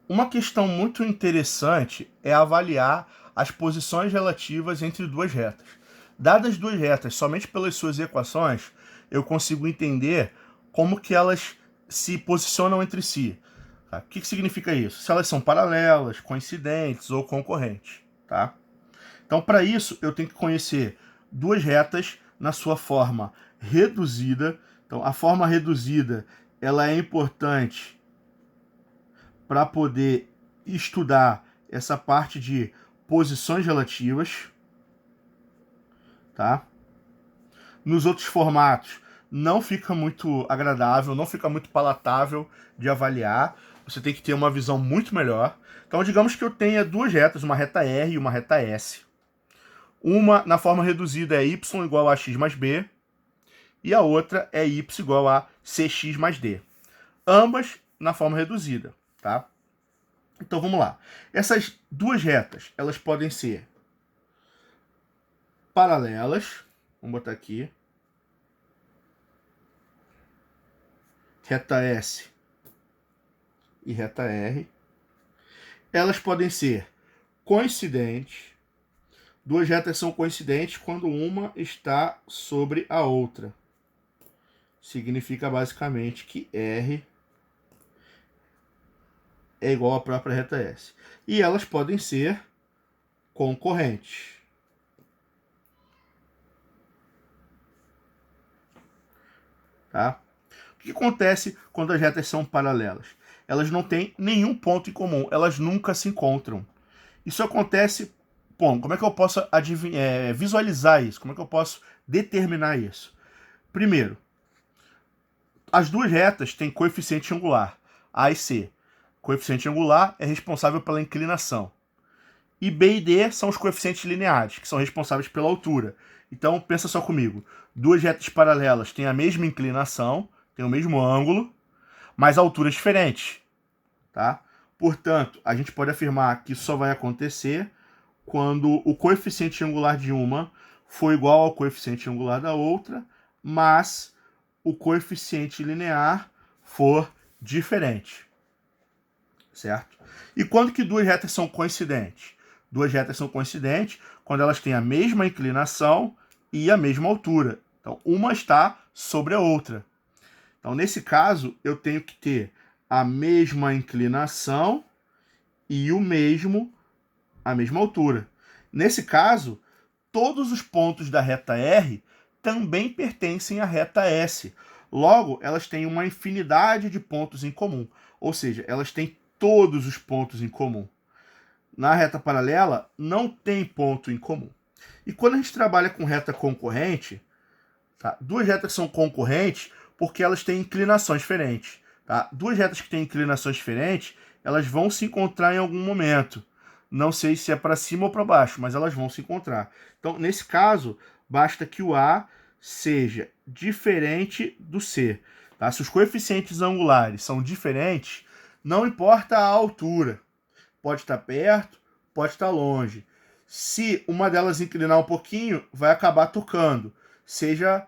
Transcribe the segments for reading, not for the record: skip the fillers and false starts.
Uma questão muito interessante é avaliar as posições relativas entre duas retas. Dadas duas retas somente pelas suas equações, eu consigo entender como que elas se posicionam entre si. Tá? O que significa isso? Se elas são paralelas, coincidentes ou concorrentes. Tá? Então, para isso, eu tenho que conhecer duas retas na sua forma reduzida. Então, a forma reduzida ela é importante para poder estudar essa parte de posições relativas, tá? Nos outros formatos não fica muito agradável, não fica muito palatável de avaliar. Você tem que ter uma visão muito melhor. Então, digamos que eu tenha duas retas, uma reta R e uma reta S. Uma na forma reduzida é y igual a x mais b e a outra é y igual a cx mais d. Ambas na forma reduzida, tá? Então vamos lá. Essas duas retas, elas podem ser paralelas. Vamos botar aqui. Reta S e reta R. Elas podem ser coincidentes. Duas retas são coincidentes quando uma está sobre a outra. Significa basicamente que R é igual à própria reta S. E elas podem ser concorrentes. Tá? O que acontece quando as retas são paralelas? Elas não têm nenhum ponto em comum, elas nunca se encontram. Isso acontece. Bom, como é que eu posso visualizar isso? Como é que eu posso determinar isso? Primeiro, as duas retas têm coeficiente angular, A e C. Coeficiente angular é responsável pela inclinação. E B e D são os coeficientes lineares, que são responsáveis pela altura. Então, pensa só comigo. Duas retas paralelas têm a mesma inclinação, têm o mesmo ângulo, mas alturas diferentes. Tá? Portanto, a gente pode afirmar que isso só vai acontecer quando o coeficiente angular de uma for igual ao coeficiente angular da outra, mas o coeficiente linear for diferente. Certo? E quando que duas retas são coincidentes? Duas retas são coincidentes quando elas têm a mesma inclinação e a mesma altura. Então, uma está sobre a outra. Então, nesse caso, eu tenho que ter a mesma inclinação e a mesma altura. Nesse caso, todos os pontos da reta R também pertencem à reta S. Logo, elas têm uma infinidade de pontos em comum. Ou seja, elas têm todos os pontos em comum. Na reta paralela, não tem ponto em comum. E quando a gente trabalha com reta concorrente, tá? Duas retas são concorrentes porque elas têm inclinações diferentes. Tá? Duas retas que têm inclinações diferentes, elas vão se encontrar em algum momento. Não sei se é para cima ou para baixo, mas elas vão se encontrar. Então, nesse caso, basta que o A seja diferente do C. Tá? Se os coeficientes angulares são diferentes, não importa a altura. Pode estar perto, pode estar longe. Se uma delas inclinar um pouquinho, vai acabar tocando, seja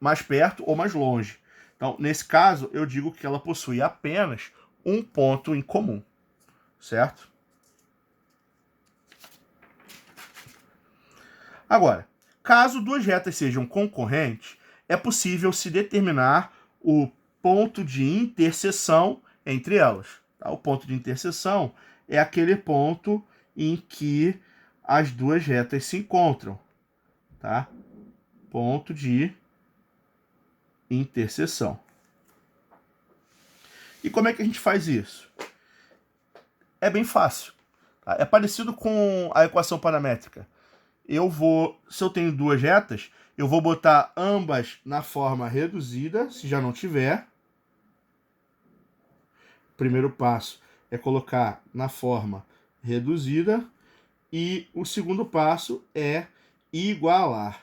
mais perto ou mais longe. Então, nesse caso, eu digo que ela possui apenas um ponto em comum, certo? Agora, caso duas retas sejam concorrentes, é possível se determinar o ponto de interseção entre elas. Tá? O ponto de interseção é aquele ponto em que as duas retas se encontram. Tá? Ponto de interseção. E como é que a gente faz isso? É bem fácil. Tá? É parecido com a equação paramétrica. Se eu tenho duas retas, eu vou botar ambas na forma reduzida, se já não tiver. O primeiro passo é colocar na forma reduzida e o segundo passo é igualar.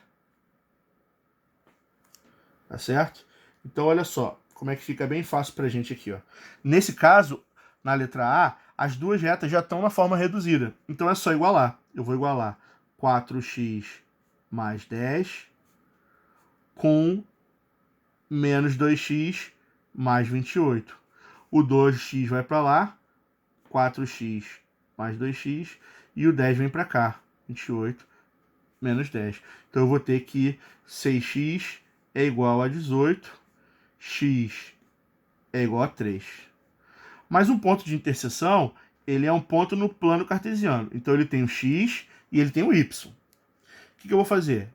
Tá certo? Então, olha só como é que fica bem fácil para a gente aqui. Ó. Nesse caso, na letra A, as duas retas já estão na forma reduzida. Então, é só igualar. Eu vou igualar 4x mais 10 com menos 2x mais 28. O 2x vai para lá, 4x mais 2x, e o 10 vem para cá, 28 menos 10. Então eu vou ter que 6x é igual a 18, x é igual a 3. Mas um ponto de interseção, ele é um ponto no plano cartesiano. Então ele tem o x e ele tem o y. O que eu vou fazer?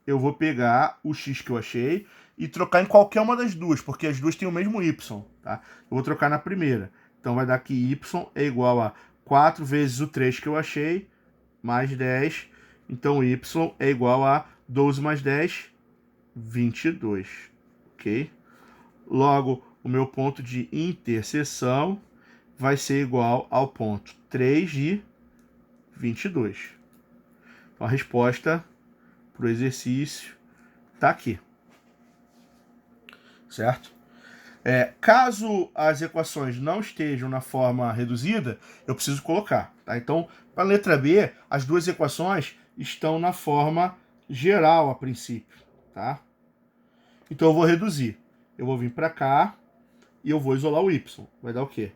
Eu vou pegar o x que eu achei e trocar em qualquer uma das duas, porque as duas têm o mesmo y, tá? Eu vou trocar na primeira. Então vai dar que y é igual a 4 vezes o 3 que eu achei, mais 10. Então y é igual a 12 mais 10, 22. Ok? Logo, o meu ponto de interseção vai ser igual ao ponto 3 e 22. Então a resposta para o exercício está aqui. Certo? Caso as equações não estejam na forma reduzida, eu preciso colocar. Tá? Então, para a letra B, as duas equações estão na forma geral a princípio. Tá? Então eu vou reduzir. Eu vou vir para cá e eu vou isolar o y. Vai dar o quê?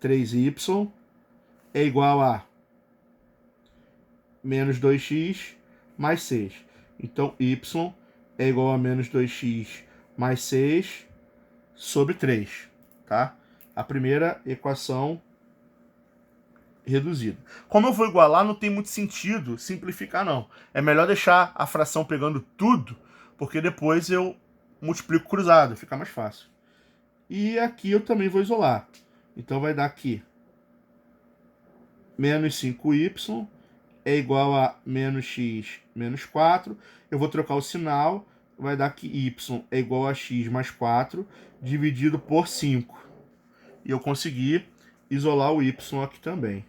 3y é igual a menos 2x mais 6. Então, y é igual a menos 2x mais 6 sobre 3, tá? A primeira equação reduzida. Como eu vou igualar, não tem muito sentido simplificar, não. É melhor deixar a fração pegando tudo, porque depois eu multiplico cruzado, fica mais fácil. E aqui eu também vou isolar. Então vai dar aqui menos 5y é igual a menos x menos 4. Eu vou trocar o sinal, vai dar que y é igual a x mais 4 dividido por 5. E eu consegui isolar o y aqui também.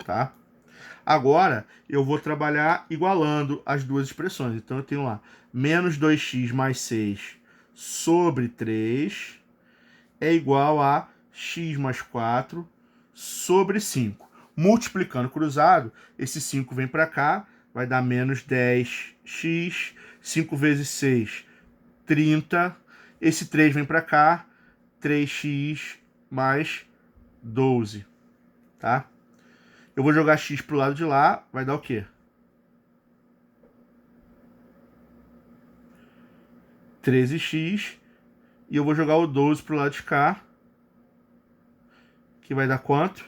Tá? Agora, eu vou trabalhar igualando as duas expressões. Então, eu tenho lá menos 2x mais 6 sobre 3 é igual a x mais 4 sobre 5. Multiplicando cruzado, esse 5 vem para cá, vai dar menos 10x, 5 vezes 6, 30. Esse 3 vem para cá, 3x mais 12, tá? Eu vou jogar x pro lado de lá, vai dar o quê? 13x, e eu vou jogar o 12 pro lado de cá, que vai dar quanto?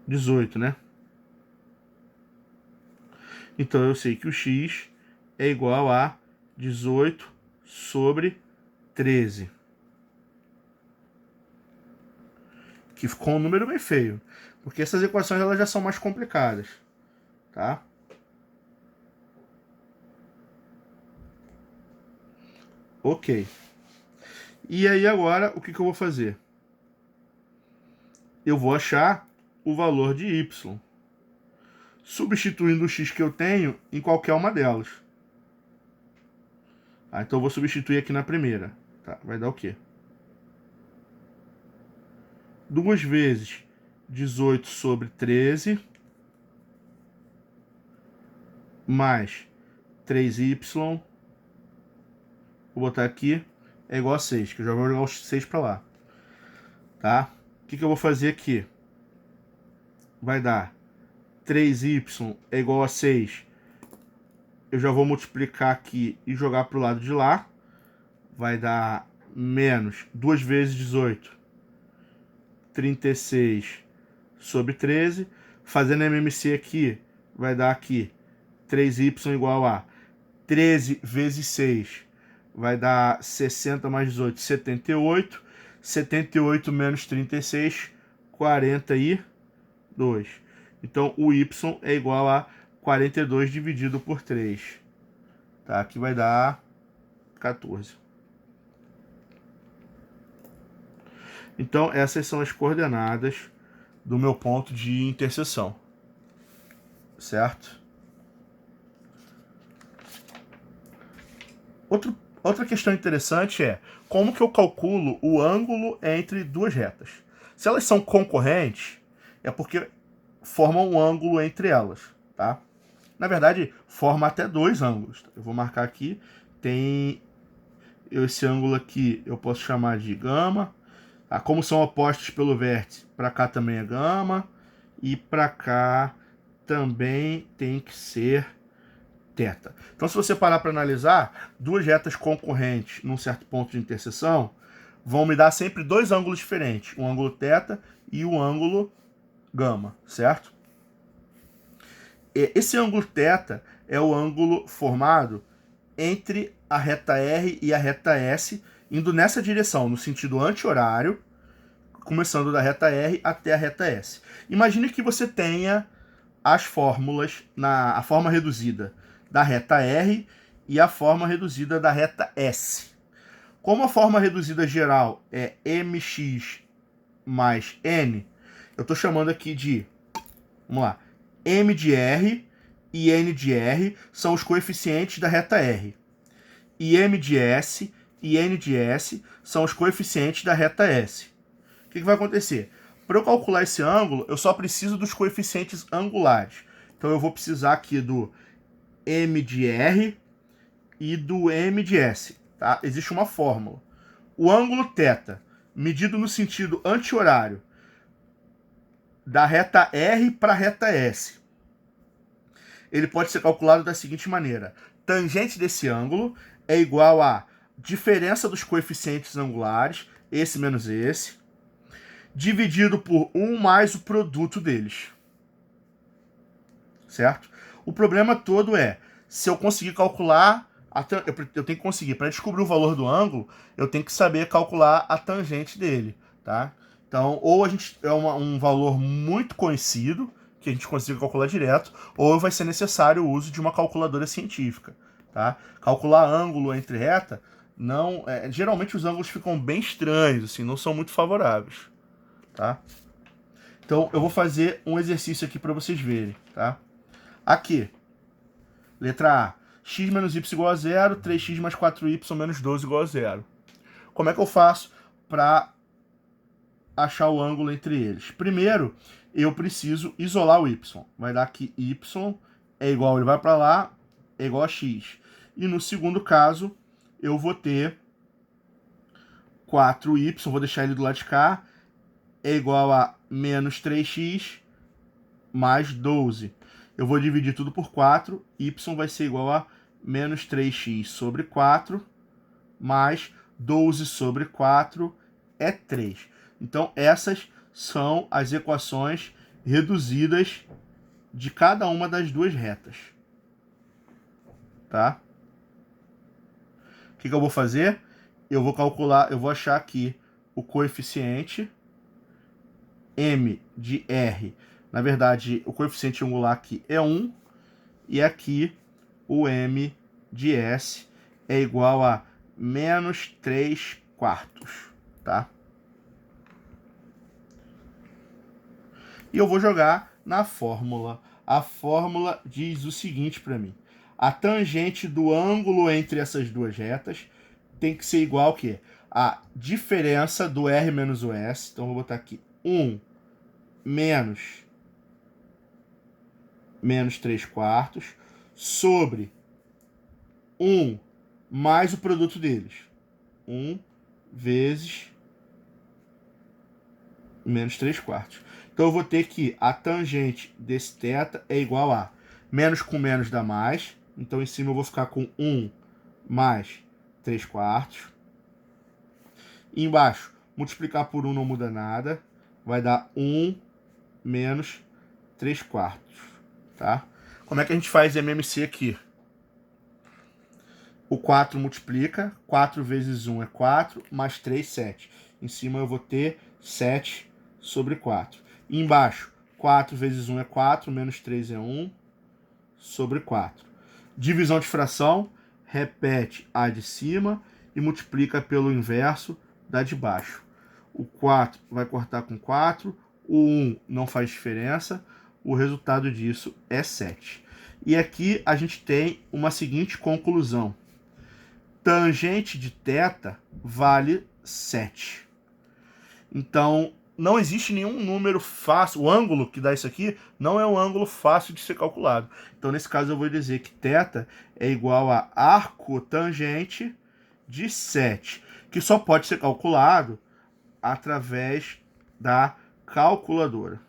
18, né? Então eu sei que o x é igual a 18 sobre 13. Que ficou um número bem feio, porque essas equações elas já são mais complicadas, tá? Ok. E aí agora, o que eu vou fazer? Eu vou achar o valor de y, substituindo o x que eu tenho em qualquer uma delas. Então eu vou substituir aqui na primeira. Tá? Vai dar o quê? 2 vezes 18 sobre 13 mais 3y, vou botar aqui, é igual a 6, que eu já vou jogar os 6 para lá. Tá? O que eu vou fazer aqui? Vai dar 3y é igual a 6. Eu já vou multiplicar aqui e jogar para o lado de lá. Vai dar menos 2 vezes 18, 36 sobre 13. Fazendo MMC aqui, vai dar aqui 3y igual a 13 vezes 6. Vai dar 60 mais 18, 78. 78 menos 36, 42. Então, o y é igual a 42 dividido por 3. Tá? Aqui vai dar 14. Então, essas são as coordenadas do meu ponto de interseção. Certo? Outra questão interessante é como que eu calculo o ângulo entre duas retas. Se elas são concorrentes, é porque formam um ângulo entre elas, tá? Na verdade, forma até dois ângulos. Eu vou marcar aqui, tem Esse ângulo aqui eu posso chamar de gama. Como são opostos pelo vértice, para cá também é gama. E para cá também tem que ser θ. Então, se você parar para analisar, duas retas concorrentes num certo ponto de interseção vão me dar sempre dois ângulos diferentes, um ângulo θ e o ângulo gama, certo? Esse ângulo θ é o ângulo formado entre a reta R e a reta S, indo nessa direção, no sentido anti-horário, começando da reta R até a reta S. Imagine que você tenha as fórmulas, a forma reduzida da reta R e a forma reduzida da reta S. Como a forma reduzida geral é mx mais n, eu estou chamando aqui de, vamos lá, m de R e n de R são os coeficientes da reta R. E m de S e n de S são os coeficientes da reta S. O que vai acontecer? Para eu calcular esse ângulo, eu só preciso dos coeficientes angulares. Então eu vou precisar aqui do m de R e do m de S. Tá? Existe uma fórmula. O ângulo θ, medido no sentido anti-horário, da reta R para a reta S, ele pode ser calculado da seguinte maneira. Tangente desse ângulo é igual a diferença dos coeficientes angulares, esse menos esse, dividido por 1 mais o produto deles. Certo? O problema todo é, se eu conseguir calcular, eu tenho que conseguir, para descobrir o valor do ângulo, eu tenho que saber calcular a tangente dele, tá? Então, ou a gente é um valor muito conhecido, que a gente consiga calcular direto, ou vai ser necessário o uso de uma calculadora científica, tá? Calcular ângulo entre reta, não, geralmente os ângulos ficam bem estranhos, assim, não são muito favoráveis, tá? Então, eu vou fazer um exercício aqui para vocês verem, tá? Aqui, letra A, x menos y igual a 0, 3x mais 4y menos 12 igual a 0. Como é que eu faço para achar o ângulo entre eles? Primeiro, eu preciso isolar o y. Vai dar que y é igual, ele vai para lá, é igual a x. E no segundo caso, eu vou ter 4y, vou deixar ele do lado de cá, é igual a menos 3x mais 12. Eu vou dividir tudo por 4, y vai ser igual a menos 3x sobre 4, mais 12 sobre 4 é 3. Então, essas são as equações reduzidas de cada uma das duas retas. Tá? O que eu vou fazer? Eu vou calcular, eu vou achar aqui o coeficiente m de R. Na verdade, o coeficiente angular aqui é 1, e aqui o m de S é igual a menos 3 quartos, tá? E eu vou jogar na fórmula. A fórmula diz o seguinte para mim. A tangente do ângulo entre essas duas retas tem que ser igual ao quê? A diferença do R menos o S. Então, eu vou botar aqui 1 menos 3 quartos sobre 1 mais o produto deles. 1 vezes menos 3 quartos. Então, eu vou ter que a tangente desse θ é igual a menos com menos dá mais. Então, em cima eu vou ficar com 1 mais 3 quartos. E embaixo, multiplicar por 1 não muda nada. Vai dar 1 menos 3 quartos. Tá? Como é que a gente faz MMC aqui? O 4 multiplica. 4 vezes 1 é 4, mais 3, 7. Em cima eu vou ter 7 sobre 4. E embaixo, 4 vezes 1 é 4, menos 3 é 1, sobre 4. Divisão de fração, repete a de cima e multiplica pelo inverso da de baixo. O 4 vai cortar com 4, o 1 não faz diferença, o resultado disso é 7. E aqui a gente tem uma seguinte conclusão. Tangente de θ vale 7. Então, não existe nenhum número fácil. O ângulo que dá isso aqui não é um ângulo fácil de ser calculado. Então, nesse caso, eu vou dizer que θ é igual a arco tangente de 7, que só pode ser calculado através da calculadora.